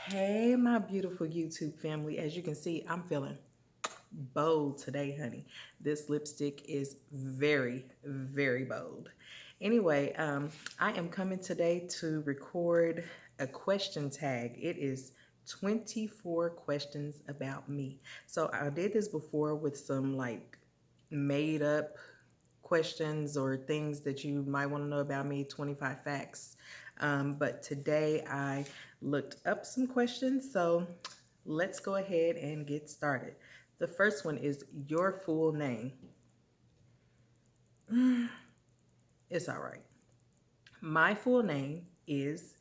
Hey, my beautiful YouTube family. As you can see, I'm feeling bold today, honey. This lipstick is very, very bold. Anyway, I am coming today to record a question tag. It is 24 questions about me. So I did this before with some like made up questions or things that you might want to know about me, 25 facts. But today I looked up some questions, so let's go ahead and get started. The first one is your full name. It's all right. My full name is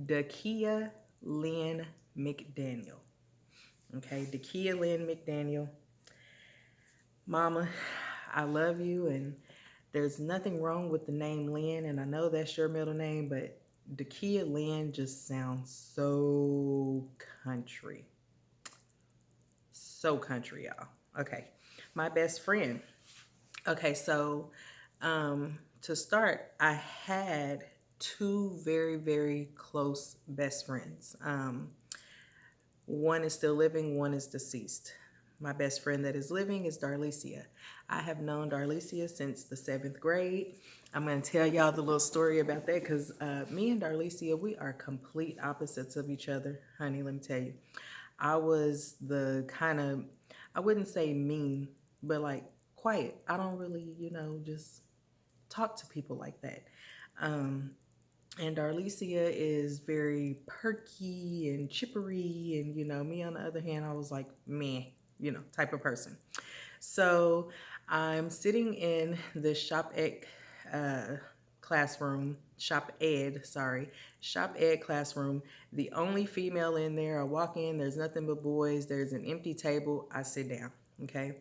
Dakia Lynn McDaniel. Okay, Dakia Lynn McDaniel. Mama, I love you, and there's nothing wrong with the name Lynn, and I know that's your middle name, but Dakia Lynn just sounds so country. So country, y'all. Okay, my best friend. Okay, so to start, I had two very, very close best friends. One is still living, one is deceased. My best friend that is living is Darlicia. I have known Darlicia since the seventh grade. I'm going to tell y'all the little story about that because me and Darlicia, we are complete opposites of each other. Honey, let me tell you. I was the kind of, I wouldn't say mean, but like quiet. I don't really, just talk to people like that. Um, and Darlicia is very perky and chippery. And, me on the other hand, I was like, meh, type of person. So I'm sitting in the shop ed classroom, shop ed classroom. The only female in there. I walk in, there's nothing but boys. There's an empty table. I sit down. Okay.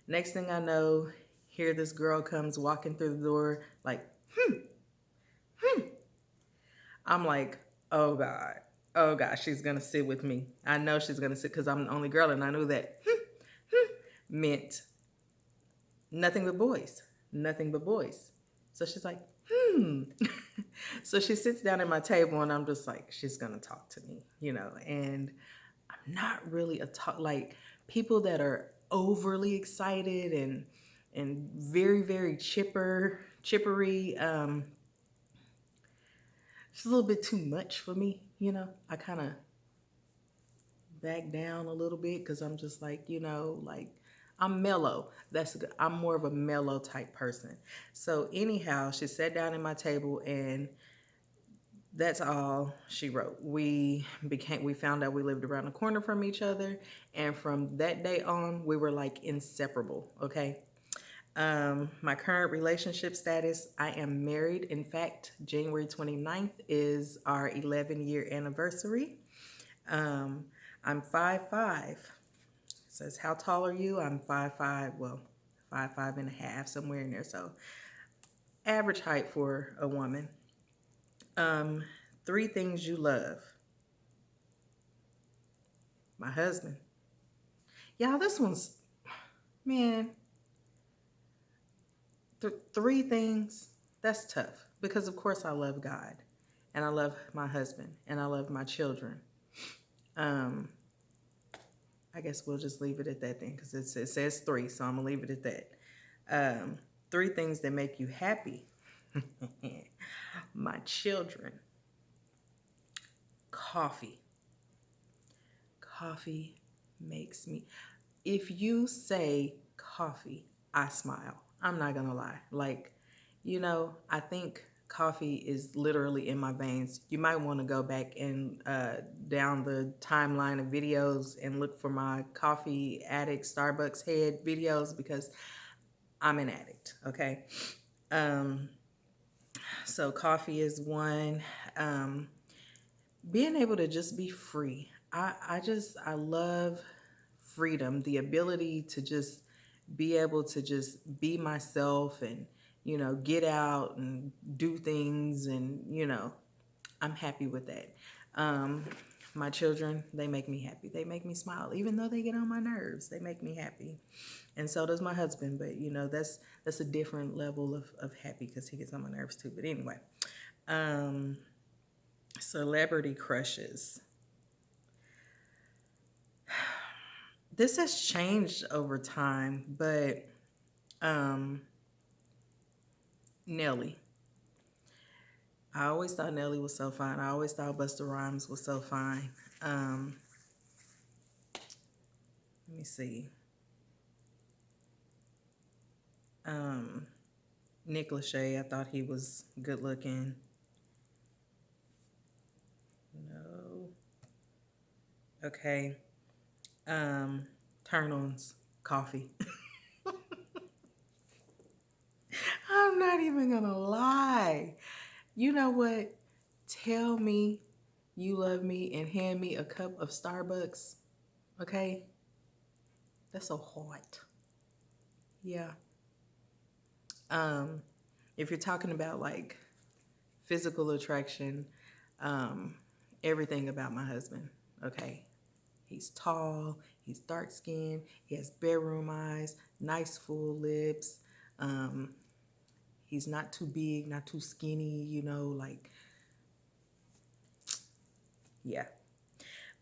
Next thing I know, here this girl comes walking through the door, like, I'm like, oh God, oh God, she's gonna sit with me. I know she's gonna sit because I'm the only girl, and I knew that meant nothing but boys, nothing but boys. So she's like, hmm. So she sits down at my table, and I'm just like, she's gonna talk to me, and I'm not really a talk like people that are overly excited and very, very chippery. It's a little bit too much for me. I kind of back down a little bit because I'm just like, like I'm mellow. I'm more of a mellow type person. So anyhow, she sat down at my table and that's all she wrote. We found out we lived around the corner from each other, and from that day on, we were like inseparable. Okay. My current relationship status, I am married. In fact, January 29th is our 11-year anniversary. Um, I'm 5'5". Says, how tall are you? I'm 5'5". Well, 5'5" and a half, somewhere in there. So average height for a woman. Um, Three things you love. My husband. Y'all, this one's, man, three things, that's tough. Because of course I love God. And I love my husband. And I love my children. Um, I guess we'll just leave it at that then because it says three, so I'm gonna leave it at that. Um, Three things that make you happy. My children. Coffee. Coffee makes me. If you say coffee, I smile. I'm not gonna lie. Like, I think coffee is literally in my veins. You might want to go back and down the timeline of videos and look for my coffee addict Starbucks head videos because I'm an addict. Okay. Um, so coffee is one. Um, Being able to just be free. I love freedom, the ability to just be able to just be myself and get out and do things and I'm happy with that. Um, my children, they make me happy. They make me smile, even though they get on my nerves. They make me happy, and so does my husband. But that's a different level of happy because he gets on my nerves too. But anyway, um, celebrity crushes. This has changed over time, but um, Nelly. I always thought Nelly was so fine. I always thought Busta Rhymes was so fine. Um, Let me see. Um, Nick Lachey, I thought he was good looking. No. Okay. Um, Turn-Ons, Coffee. I'm not even gonna lie. You know what? Tell me you love me and hand me a cup of Starbucks. Okay? That's so hot. Yeah. Um, if you're talking about like physical attraction, um, everything about my husband. Okay. He's tall, he's dark skinned, he has bedroom eyes, nice full lips. Um, he's not too big, not too skinny, like, yeah.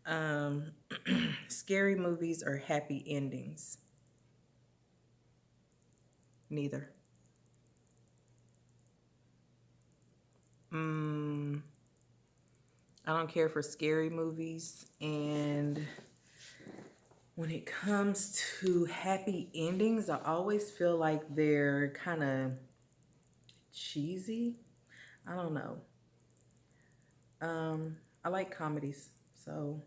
Um, Scary movies or happy endings? Neither. Mm, I don't care for scary movies. And when it comes to happy endings, I always feel like they're kind of cheesy. I don't know. I like comedies. So,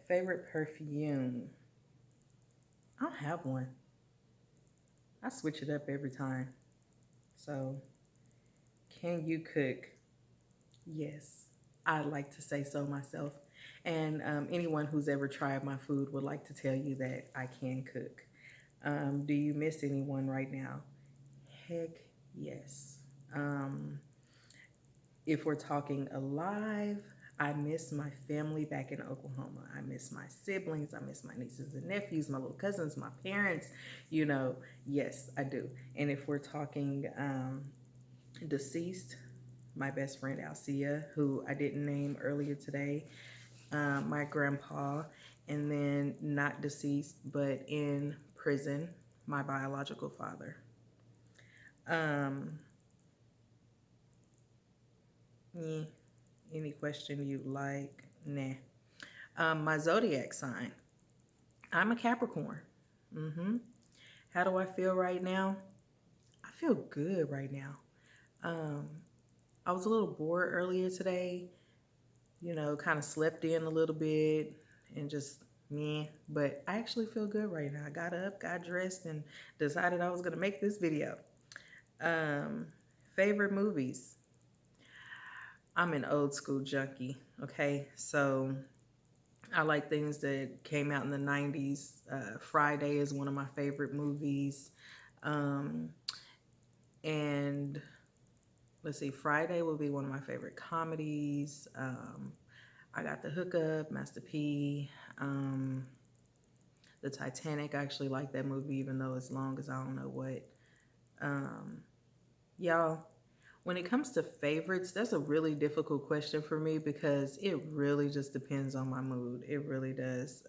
favorite perfume? I don't have one. I switch it up every time. So, can you cook? Yes, I'd like to say so myself. And anyone who's ever tried my food would like to tell you that I can cook. Do you miss anyone right now? Heck yes. Um, if we're talking alive, I miss my family back in Oklahoma. I miss my siblings. I miss my nieces and nephews, my little cousins, my parents. Yes, I do. And if we're talking deceased, my best friend Alcia, who I didn't name earlier today, my grandpa, and then not deceased, but in prison, my biological father. Um, yeah, any question you like? Nah. My zodiac sign. I'm a Capricorn. Mm-hmm. How do I feel right now? I feel good right now. Um, I was a little bored earlier today, kind of slept in a little bit and just me. But I actually feel good right now. I got up, got dressed, and decided I was going to make this video. Um, Favorite movies? I'm an old school junkie, okay? So I like things that came out in the 90s. Friday is one of my favorite movies. Um, and let's see, Friday will be one of my favorite comedies. I got The Hookup, Master P, um, The Titanic. I actually like that movie, even though it's long as I don't know what. Um, y'all, when it comes to favorites, that's a really difficult question for me because it really just depends on my mood. It really does.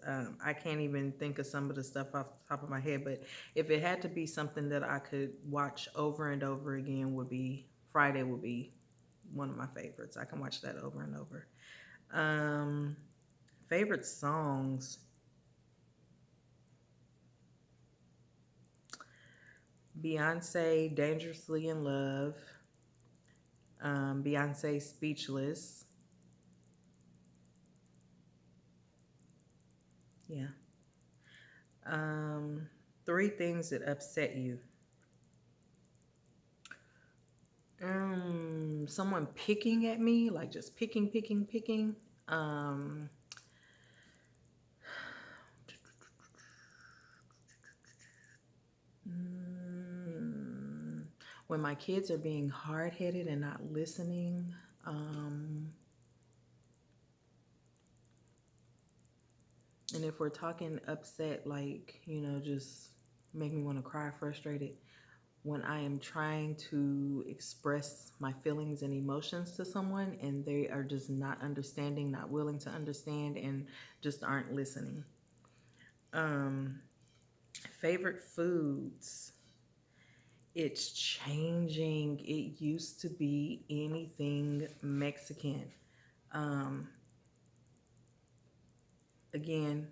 I can't even think of some of the stuff off the top of my head, but if it had to be something that I could watch over and over again, would be Friday. Would be one of my favorites. I can watch that over and over. Um, Favorite songs. Beyonce, Dangerously in Love. Beyonce, Speechless. Yeah. Um, Three things that upset you. Someone picking at me, like just picking, picking, picking. Um, mm, when my kids are being hard headed and not listening. Um, and if we're talking upset, like, just make me want to cry, frustrated. when I am trying to express my feelings and emotions to someone and they are just not understanding, not willing to understand, and just aren't listening. Um, Favorite foods. It's changing. It used to be anything Mexican. Um, Again,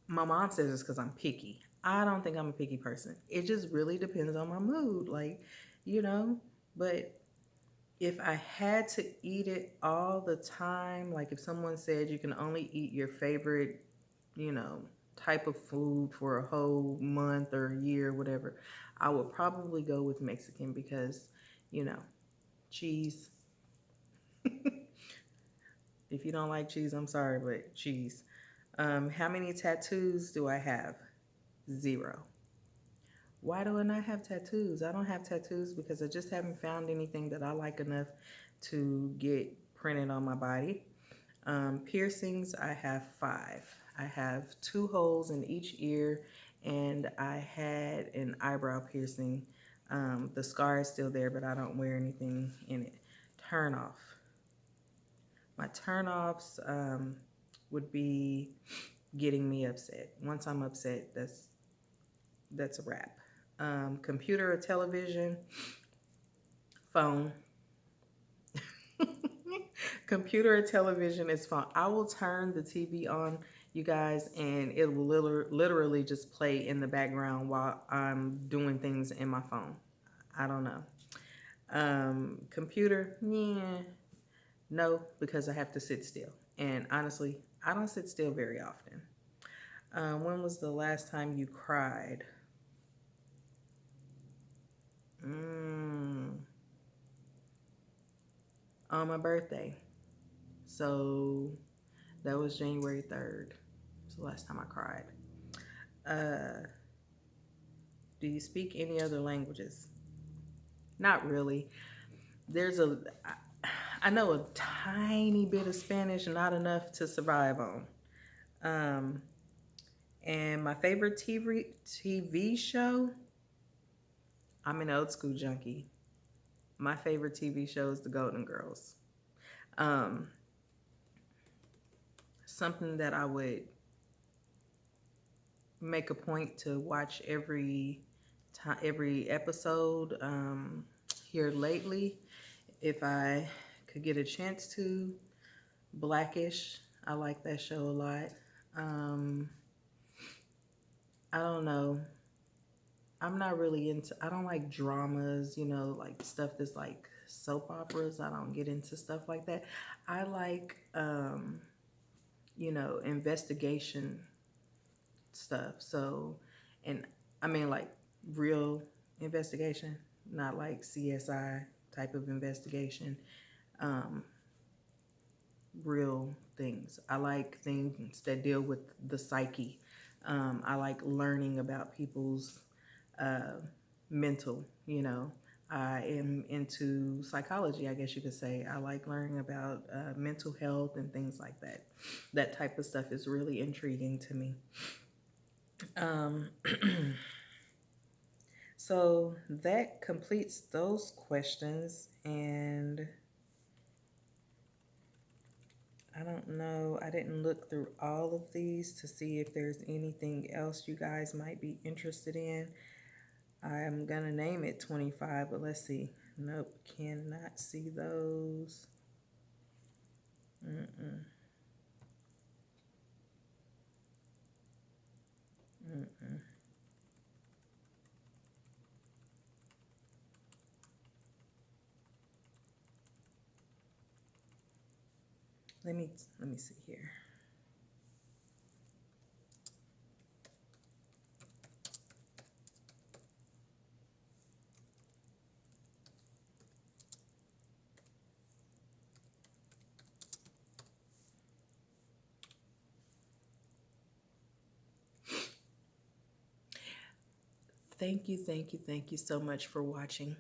my mom says it's because I'm picky. I don't think I'm a picky person. It just really depends on my mood. Like, you know, but if I had to eat it all the time, like if someone said you can only eat your favorite, you know, type of food for a whole month or a year, whatever, I would probably go with Mexican because, you know, cheese. If you don't like cheese, I'm sorry, but cheese. How many tattoos do I have? Zero. Why do I not have tattoos? I don't have tattoos because I just haven't found anything that I like enough to get printed on my body. Piercings, I have five. I have two holes in each ear, and I had an eyebrow piercing. The scar is still there, but I don't wear anything in it. Turn off. My turn offs would be getting me upset. Once I'm upset, that's a wrap. Computer or television, phone. Computer or television is fun. I will turn the TV on, you guys, and it will literally just play in the background while I'm doing things in my phone. I don't know. Computer, yeah, no, because I have to sit still. And honestly, I don't sit still very often. When was the last time you cried? Mm, on my birthday. So that was January 3rd. It's the last time I cried. Uh, do you speak any other languages? Not really. There's a, I know a tiny bit of Spanish, not enough to survive on. Um, and my favorite TV show, I'm an old school junkie. My favorite TV show is The Golden Girls. Um, Something that I would make a point to watch every episode here lately, if I could get a chance to. Blackish, I like that show a lot. Um, I don't know. I'm not really into. I don't like dramas. Like stuff that's like soap operas. I don't get into stuff like that. I like investigation stuff. So, and I mean like real investigation, not like CSI type of investigation. Um, Real things. I like things that deal with the psyche. I like learning about people's uh, mental. I am into psychology, I guess you could say. I like learning about mental health and things like that. That type of stuff is really intriguing to me. Um, so that completes those questions. And I don't know. I didn't look through all of these to see if there's anything else you guys might be interested in. I'm going to name it 25, but let's see. Nope, cannot see those. Mm-mm. Mm-mm. Let me see here. Thank you, thank you, thank you so much for watching.